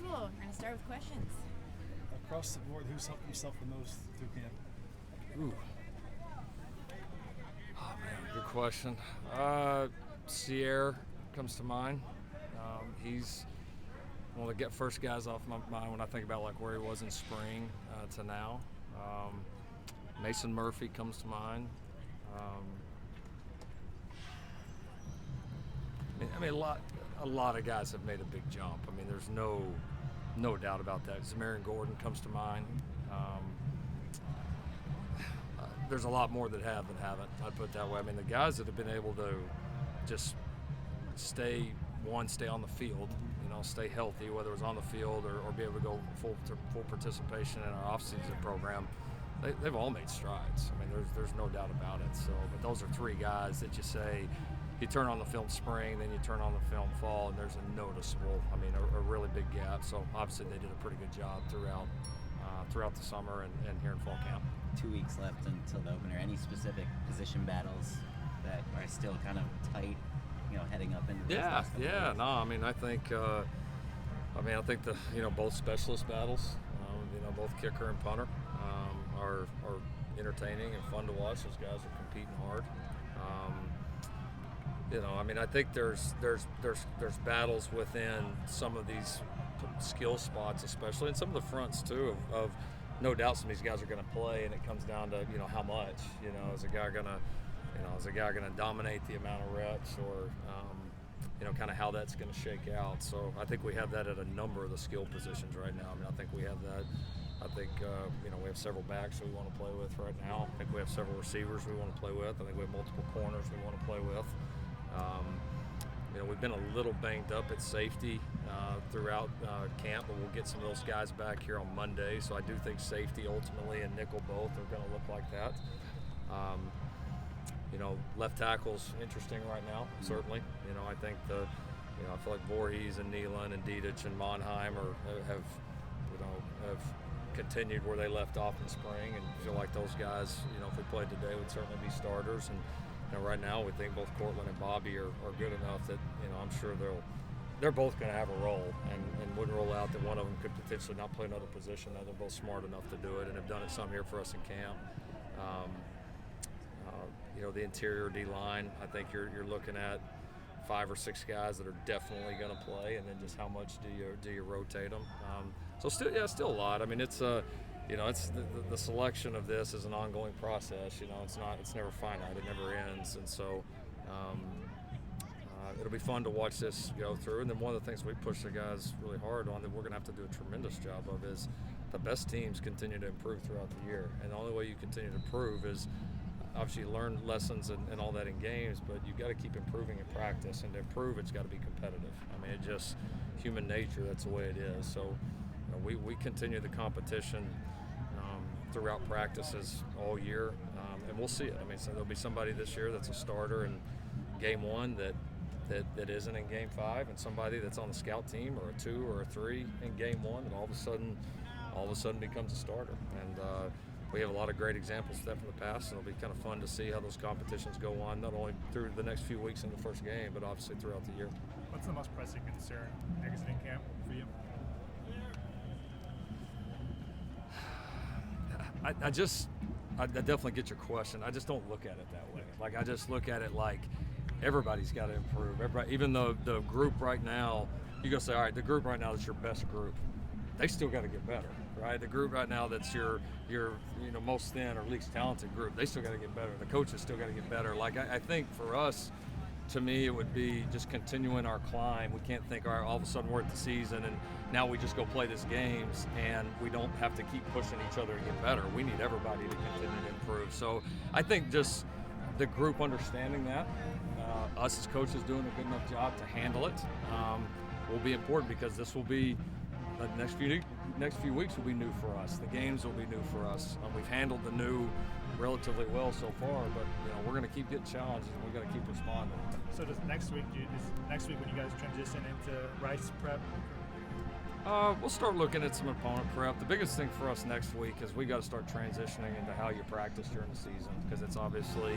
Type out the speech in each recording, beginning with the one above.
Cool. We're going to start with questions. Across the board, who's helped himself the most through camp? Ooh. Oh, man, good question. Sierra comes to mind. He's one of the first guys off my mind when I think about like where he was in spring to now. Mason Murphy comes to mind. I mean, a lot of guys have made a big jump. I mean, there's no doubt about that. Zamarian Gordon comes to mind. There's a lot more that have than haven't. I'd put it that way. I mean, the guys that have been able to just stay on the field, stay healthy, whether it's on the field or be able to go full participation in our off-season program, they've all made strides. I mean, there's no doubt about it. So, but those are three guys that you say, you turn on the film spring, then you turn on the film fall, and there's a noticeable, a really big gap. So obviously they did a pretty good job throughout the summer and here in fall camp. 2 weeks left until the opener. Any specific position battles that are still kind of tight, heading up into this last couple of weeks? No, I think the both specialist battles, both kicker and punter, are entertaining and fun to watch. Those guys are competing hard. I think there's battles within some of these skill spots, especially, and some of the fronts too. Of no doubt, some of these guys are going to play, and it comes down to how much. Is a guy gonna dominate the amount of reps, or kind of how that's going to shake out. So I think we have that at a number of the skill positions right now. I think we have that. I think we have several backs we want to play with right now. I think we have several receivers we want to play with. I think we have multiple corners we want to play with. We've been a little banged up at safety throughout camp, but we'll get some of those guys back here on Monday. So I do think safety ultimately and nickel both are going to look like that. Left tackle's interesting right now, certainly. I think I feel like Voorhees and Nealon and Dietich and Monheim have continued where they left off in spring, and feel like those guys, if we played today, would certainly be starters. And right now, we think both Cortland and Bobby are good enough that I'm sure they're both going to have a role, and wouldn't rule out that one of them could potentially not play another position. They're both smart enough to do it, and have done it some here for us in camp. The interior D-line, I think you're looking at 5 or 6 guys that are definitely going to play, and then just how much do you rotate them? So still a lot. It's it's the selection of this is an ongoing process. It's never finite. It never ends, and so it'll be fun to watch this go through. And then one of the things we push the guys really hard on that we're going to have to do a tremendous job of is the best teams continue to improve throughout the year, and the only way you continue to improve is obviously you learn lessons and all that in games, but you've got to keep improving in practice, and to improve it's got to be competitive. It's just human nature. That's the way it is. So we continue the competition throughout practices all year, and we'll see it. So there'll be somebody this year that's a starter in game 1 that isn't in game 5, and somebody that's on the scout team or a 2 or a 3 in game 1 that all of a sudden becomes a starter. And we have a lot of great examples of that from the past, and it'll be kind of fun to see how those competitions go on, not only through the next few weeks in the first game, but obviously throughout the year. What's the most pressing concern exiting camp for you? I definitely get your question. I just don't look at it that way. I just look at it like everybody's got to improve. Everybody, even though the group right now, you go say, all right, the group right now is your best group. They still got to get better, right? The group right now that's your most thin or least talented group, they still got to get better. The coaches still got to get better. I think for us, to me, it would be just continuing our climb. We can't think, all right, all of a sudden we're at the season and now we just go play these games and we don't have to keep pushing each other to get better. We need everybody to continue to improve. So I think just the group understanding that, us as coaches doing a good enough job to handle it, will be important, because this will be the next few weeks will be new for us. The games will be new for us. We've handled the new relatively well so far, but we're going to keep getting challenges and we're going to keep responding. So does next week when you guys transition into Rice prep? We'll start looking at some opponent prep. The biggest thing for us next week is we got to start transitioning into how you practice during the season, because it's obviously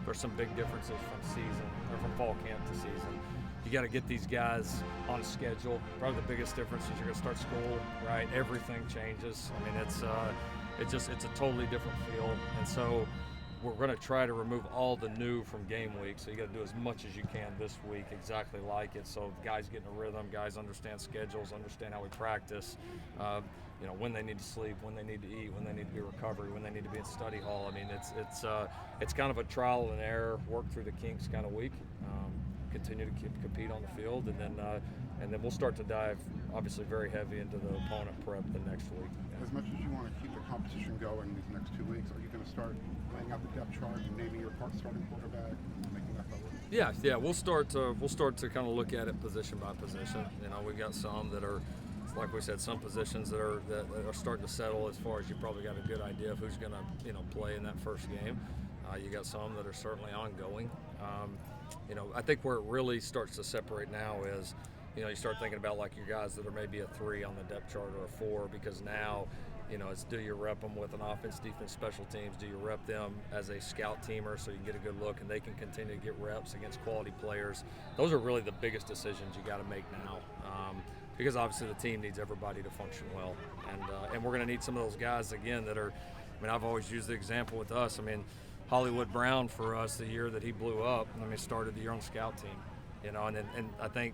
there's some big differences from season or from fall camp to season. you got to get these guys on schedule. Probably the biggest difference is you're going to start school, right? Everything changes. I mean, it's a totally different feel, and so we're going to try to remove all the new from game week. So you got to do as much as you can this week, exactly like it. So guys get in a rhythm, guys understand schedules, understand how we practice. You know, when they need to sleep, when they need to eat, when they need to be recovery, when they need to be in study hall. I mean, it's kind of a trial and error, work through the kinks kind of week. Continue to compete on the field, and then we'll start to dive obviously very heavy into the opponent prep the next week. As much as you want to keep the competition going these next 2 weeks, are you going to start laying out the depth chart and naming your starting quarterback, making that forward? Yeah, we'll start to kind of look at it position by position. You know, we've got some that are, like we said, some positions that are starting to settle as far as you probably got a good idea of who's going to play in that first game. You got some that are certainly ongoing. I think where it really starts to separate now is, you start thinking about like your guys that are maybe a 3 on the depth chart or a 4, because now, it's do you rep them with an offense, defense, special teams? Do you rep them as a scout teamer so you can get a good look and they can continue to get reps against quality players? Those are really the biggest decisions you got to make now, because obviously the team needs everybody to function well, and we're going to need some of those guys again that are. I mean, I've always used the example with us. I mean, Hollywood Brown for us the year that he blew up. I mean, started the year on the scout team, and I think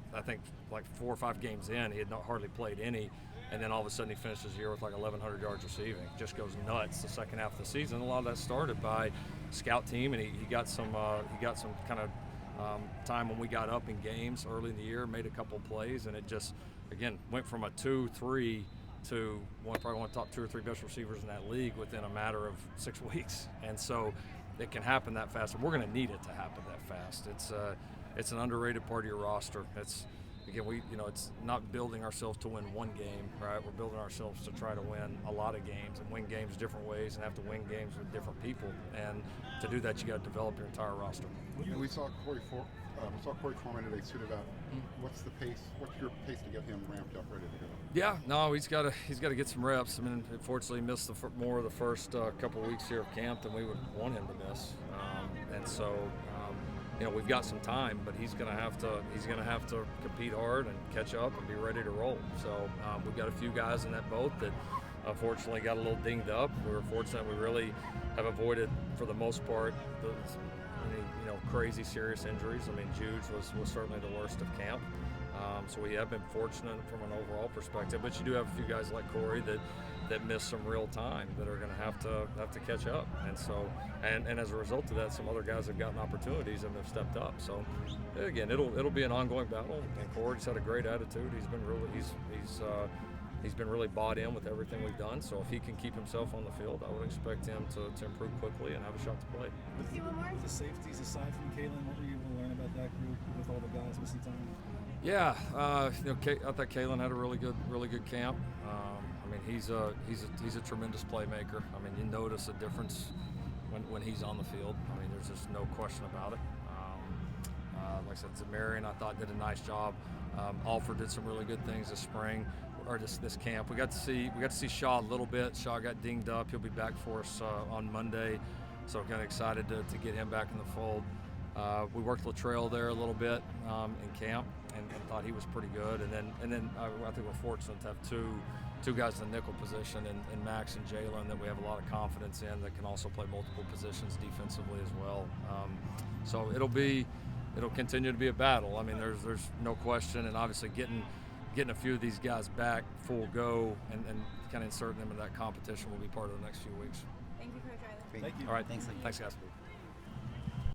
like 4 or 5 games in, he had not hardly played any, and then all of a sudden he finishes the year with like 1,100 yards receiving. Just goes nuts the second half of the season. A lot of that started by scout team, and he got some kind of time when we got up in games early in the year, made a couple plays, and it just again went from a 2-3 to probably one of the top 2 or 3 best receivers in that league within a matter of 6 weeks, and so. It can happen that fast, and we're going to need it to happen that fast. It's an underrated part of your roster. It's not building ourselves to win one game, right? We're building ourselves to try to win a lot of games and win games different ways and have to win games with different people. And to do that, you got to develop your entire roster. We saw Corey Foreman today suited up. What's the pace? What's your pace to get him ramped up, ready to go? Yeah, no, he's got to get some reps. I mean, unfortunately, he missed more of the first couple of weeks here of camp than we would want him to miss, and so we've got some time, but he's going to have to compete hard and catch up and be ready to roll. So we've got a few guys in that boat that unfortunately got a little dinged up. We were fortunate we really have avoided for the most part any crazy serious injuries. I mean, Jude was certainly the worst of camp. So we have been fortunate from an overall perspective, but you do have a few guys like Corey that miss some real time that are going to have to catch up, and so and as a result of that, some other guys have gotten opportunities and have stepped up. So again, it'll be an ongoing battle. And Corey's had a great attitude. He's been really bought in with everything we've done. So if he can keep himself on the field, I would expect him to improve quickly and have a shot to play. With the safeties aside from Kalen, what were you able to learn about that group with all the guys missing time? Yeah, I thought Kalen had a really good camp. I mean, he's a tremendous playmaker. I mean, you notice a difference when he's on the field. I mean, there's just no question about it. Like I said, Zamarian, I thought did a nice job. Alford did some really good things this spring or this camp. We got to see Shaw a little bit. Shaw got dinged up. He'll be back for us on Monday, so kind of excited to get him back in the fold. We worked Latrell there a little bit in camp and thought he was pretty good. And then I think we're fortunate to have two guys in the nickel position in Max and Jalen that we have a lot of confidence in that can also play multiple positions defensively as well. So it'll continue to be a battle. I mean, there's no question, and obviously getting a few of these guys back full go and kind of inserting them in that competition will be part of the next few weeks. Thank you, Coach Riley. Thank you. All right, Thanks. Thanks, guys.